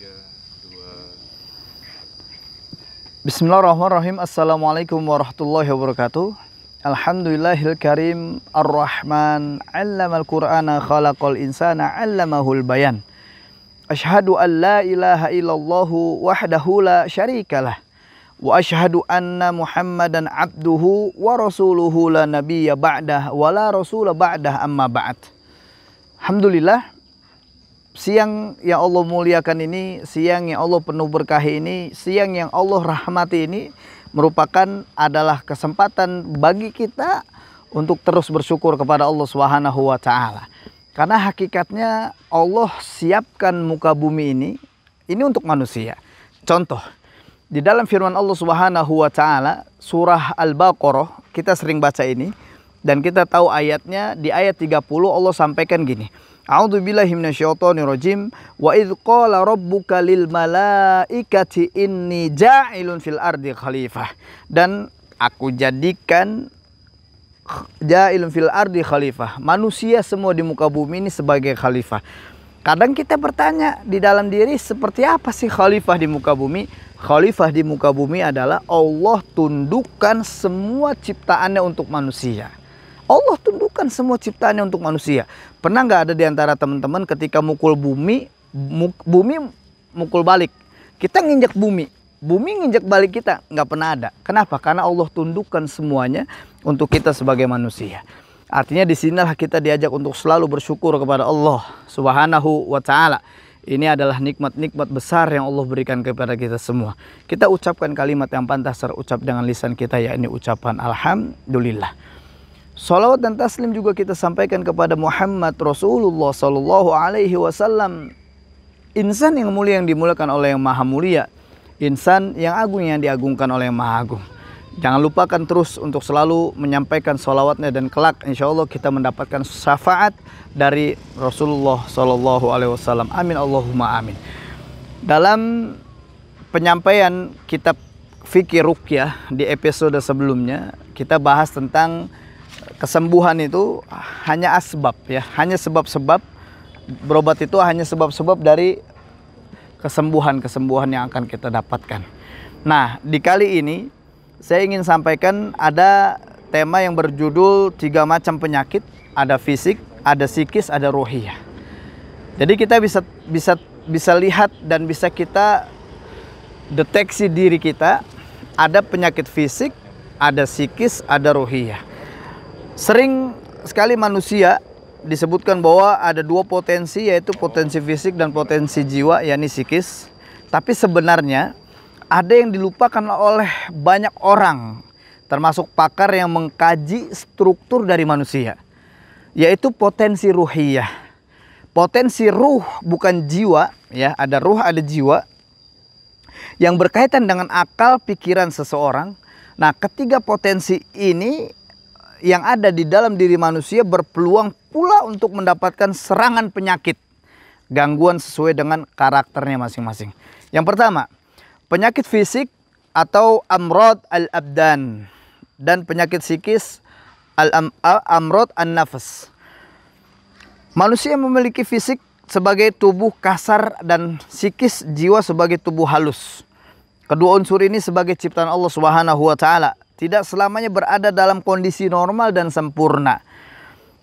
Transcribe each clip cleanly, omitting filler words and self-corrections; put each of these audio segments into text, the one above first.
2. Bismillahirrahmanirrahim. Assalamualaikum warahmatullahi wabarakatuh. Alhamdulillahil karim ar-Rahman 'allamal Qur'ana khalaqal insana 'allamahul bayan. Asyhadu an la ilaha illallah wahdahu la syarikalah wa asyhadu anna Muhammadan abduhu wa rasuluhu la nabiyya ba'dah wa la rasula ba'dah amma ba'd. Alhamdulillah, siang yang Allah muliakan ini, siang yang Allah penuh berkahi ini, siang yang Allah rahmati ini merupakan adalah kesempatan bagi kita untuk terus bersyukur kepada Allah Subhanahu wa taala. Karena hakikatnya Allah siapkan muka bumi ini untuk manusia. Contoh, di dalam firman Allah Subhanahu wa taala surah Al-Baqarah, kita sering baca ini dan kita tahu ayatnya. Di ayat 30 Allah sampaikan gini. A'udzubillahi minasyaitonirrajim. Wa idz qala rabbuka lil malaikati inni ja'ilun fil ardi khalifah. Dan aku jadikan ja'ilun fil ardi khalifah. Manusia semua di muka bumi ini sebagai khalifah. Kadang kita bertanya di dalam diri, seperti apa sih khalifah di muka bumi? Khalifah di muka bumi adalah Allah tundukkan semua ciptaannya untuk manusia. Allah tundukkan semua ciptaannya untuk manusia. Pernah nggak ada di antara teman-teman ketika mukul bumi, bumi mukul balik? Kita nginjak bumi, bumi nginjak balik kita? Nggak pernah ada. Kenapa? Karena Allah tundukkan semuanya untuk kita sebagai manusia. Artinya disinilah kita diajak untuk selalu bersyukur kepada Allah Subhanahu wa ta'ala. Ini adalah nikmat-nikmat besar yang Allah berikan kepada kita semua. Kita ucapkan kalimat yang pantas terucap dengan lisan kita, yakni ucapan Alhamdulillah. Salawat dan taslim juga kita sampaikan kepada Muhammad Rasulullah Sallallahu Alaihi Wasallam, insan yang mulia yang dimuliakan oleh yang maha mulia, insan yang agung yang diagungkan oleh yang maha agung. Jangan lupakan terus untuk selalu menyampaikan salawatnya, dan kelak insya Allah kita mendapatkan syafaat dari Rasulullah Sallallahu Alaihi Wasallam. Amin Allahumma amin. Dalam penyampaian kitab fikih ruqyah di episode sebelumnya, kita bahas tentang kesembuhan itu hanya asbab, ya, hanya sebab-sebab. Berobat itu hanya sebab-sebab dari kesembuhan yang akan kita dapatkan. Nah, di kali ini saya ingin sampaikan ada tema yang berjudul 3 macam penyakit. Ada fisik, ada psikis, ada ruhiyah. Jadi kita bisa lihat dan bisa kita deteksi diri kita. Ada penyakit fisik, ada psikis, ada ruhiyah. Sering sekali manusia disebutkan bahwa ada 2 potensi, yaitu potensi fisik dan potensi jiwa, yakni psikis. Tapi sebenarnya ada yang dilupakan oleh banyak orang, termasuk pakar yang mengkaji struktur dari manusia, yaitu potensi ruhiyah. Potensi ruh, bukan jiwa, ya, ada ruh, ada jiwa, yang berkaitan dengan akal, pikiran seseorang. Nah, ketiga potensi ini yang ada di dalam diri manusia berpeluang pula untuk mendapatkan serangan penyakit, gangguan sesuai dengan karakternya masing-masing. Yang pertama, penyakit fisik atau amrad al-abdan, dan penyakit psikis amrad an-nafas. Manusia memiliki fisik sebagai tubuh kasar dan psikis jiwa sebagai tubuh halus. Kedua unsur ini sebagai ciptaan Allah Subhanahu wa taala tidak selamanya berada dalam kondisi normal dan sempurna.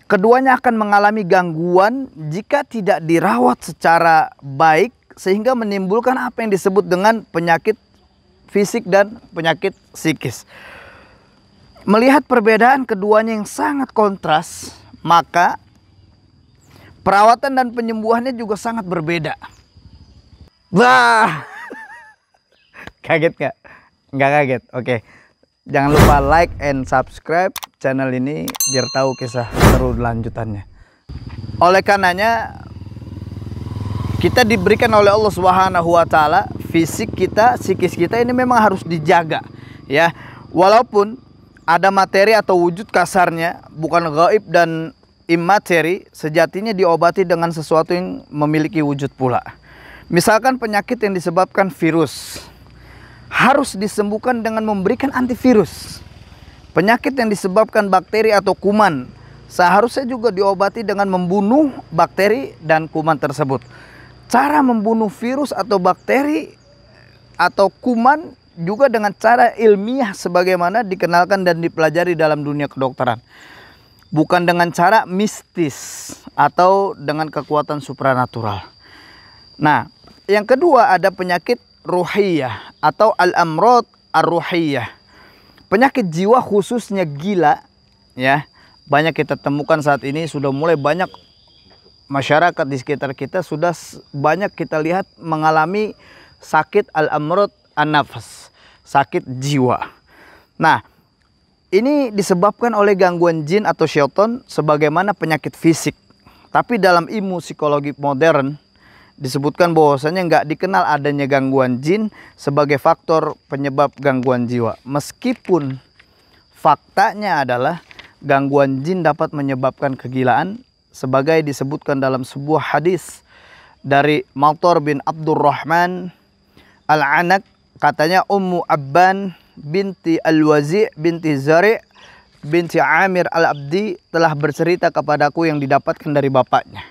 Keduanya akan mengalami gangguan jika tidak dirawat secara baik, sehingga menimbulkan apa yang disebut dengan penyakit fisik dan penyakit psikis. Melihat perbedaan keduanya yang sangat kontras, maka perawatan dan penyembuhannya juga sangat berbeda. Wah, kaget gak? Nggak kaget, oke. Jangan lupa like and subscribe channel ini biar tahu kisah seru lanjutannya. Oleh karenanya kita diberikan oleh Allah Subhanahu wa taala, fisik kita, psikis kita ini memang harus dijaga, ya. Walaupun ada materi atau wujud kasarnya, bukan gaib dan imateri, sejatinya diobati dengan sesuatu yang memiliki wujud pula. Misalkan penyakit yang disebabkan virus harus disembuhkan dengan memberikan antivirus. Penyakit yang disebabkan bakteri atau kuman seharusnya juga diobati dengan membunuh bakteri dan kuman tersebut. cara membunuh virus atau bakteri atau kuman juga dengan cara ilmiah sebagaimana dikenalkan dan dipelajari dalam dunia kedokteran. Bukan dengan cara mistis atau dengan kekuatan supranatural. Nah, yang kedua ada penyakit ruhiyah atau al-amrad ar-ruhiyah. Penyakit jiwa khususnya gila, ya. Banyak kita temukan saat ini, sudah mulai banyak masyarakat di sekitar kita sudah banyak kita lihat mengalami sakit al-amrad an-nafs, sakit jiwa. Nah, ini disebabkan oleh gangguan jin atau syaitan sebagaimana penyakit fisik. Tapi dalam ilmu psikologi modern disebutkan bahwasanya nggak dikenal adanya gangguan jin sebagai faktor penyebab gangguan jiwa. Meskipun faktanya adalah gangguan jin dapat menyebabkan kegilaan sebagai disebutkan dalam sebuah hadis dari Mathur bin Abdurrahman Al-Anak, katanya Ummu Abban binti Al-Wazi' binti Zari' binti Amir Al-Abdi telah bercerita kepadaku yang didapatkan dari bapaknya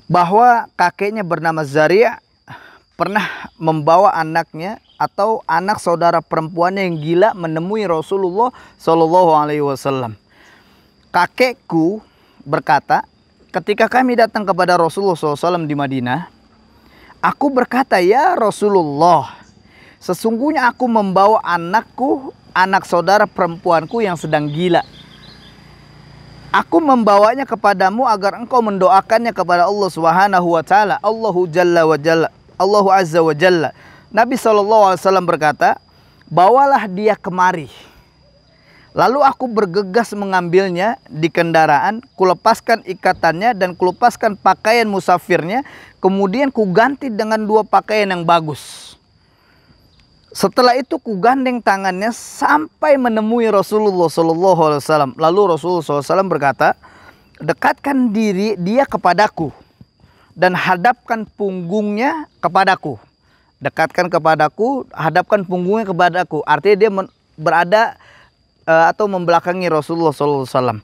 bahwa kakeknya bernama Zari' pernah membawa anaknya atau anak saudara perempuannya yang gila menemui Rasulullah SAW. Kakekku berkata, ketika kami datang kepada Rasulullah SAW di Madinah, aku berkata, ya Rasulullah, sesungguhnya aku membawa anakku, anak saudara perempuanku yang sedang gila. Aku membawanya kepadamu agar engkau mendoakannya kepada Allah Subhanahu wa taala, Allahu Jalla wa Jalla, Allahu Azza wa Jalla. Nabi SAW berkata, bawalah dia kemari. Lalu aku bergegas mengambilnya di kendaraan, kulepaskan ikatannya dan kulepaskan pakaian musafirnya, kemudian kuganti dengan 2 pakaian yang bagus. Setelah itu kugandeng tangannya sampai menemui Rasulullah SAW. Lalu Rasulullah SAW berkata, dekatkan diri dia kepadaku dan hadapkan punggungnya kepadaku. Dekatkan kepadaku, hadapkan punggungnya kepadaku. Artinya dia berada atau membelakangi Rasulullah SAW.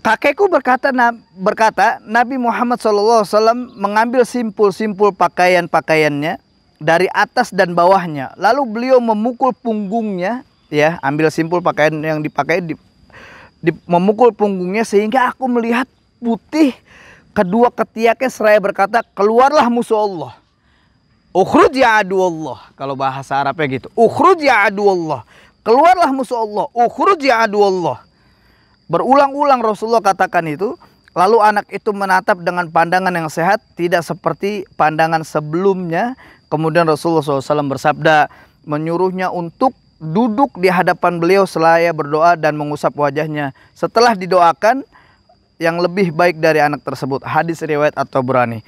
Kakekku berkata Nabi Muhammad SAW mengambil simpul-simpul pakaian-pakaiannya dari atas dan bawahnya. Lalu beliau memukul punggungnya, ya, ambil simpul pakaian yang dipakai, memukul punggungnya sehingga aku melihat putih kedua ketiaknya seraya berkata, keluarlah musuh Allah. Ukhruj ya adu Allah. Kalau bahasa Arabnya gitu. Ukhruj ya adu Allah. Keluarlah musuh Allah. Ukhruj ya adu Allah. Berulang-ulang Rasulullah katakan itu. Lalu anak itu menatap dengan pandangan yang sehat, tidak seperti pandangan sebelumnya. Kemudian Rasulullah SAW bersabda, menyuruhnya untuk duduk di hadapan beliau selaya berdoa dan mengusap wajahnya. Setelah didoakan, yang lebih baik dari anak tersebut. Hadis riwayat At-Tabrani.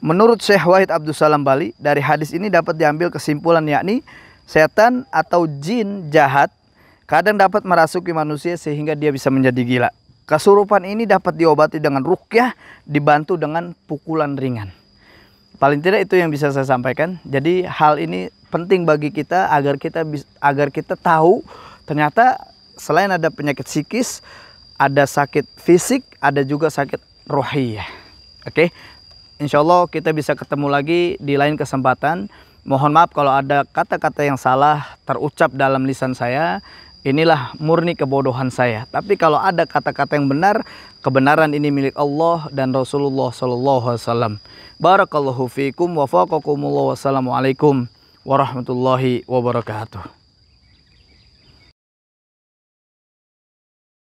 Menurut Syekh Wahid Abdul Salam Bali, dari hadis ini dapat diambil kesimpulan, yakni setan atau jin jahat kadang dapat merasuki manusia sehingga dia bisa menjadi gila. Kesurupan ini dapat diobati dengan ruqyah, dibantu dengan pukulan ringan. Paling tidak itu yang bisa saya sampaikan. Jadi hal ini penting bagi kita agar kita tahu ternyata selain ada penyakit psikis, ada sakit fisik, ada juga sakit ruhiyah. Oke. Insya Allah kita bisa ketemu lagi di lain kesempatan. Mohon maaf kalau ada kata-kata yang salah terucap dalam lisan saya. Inilah murni kebodohan saya. Tapi kalau ada kata-kata yang benar, kebenaran ini milik Allah dan Rasulullah SAW. Barakallahu fiikum wa faqakumullah. Wassalamualaikum warahmatullahi wabarakatuh.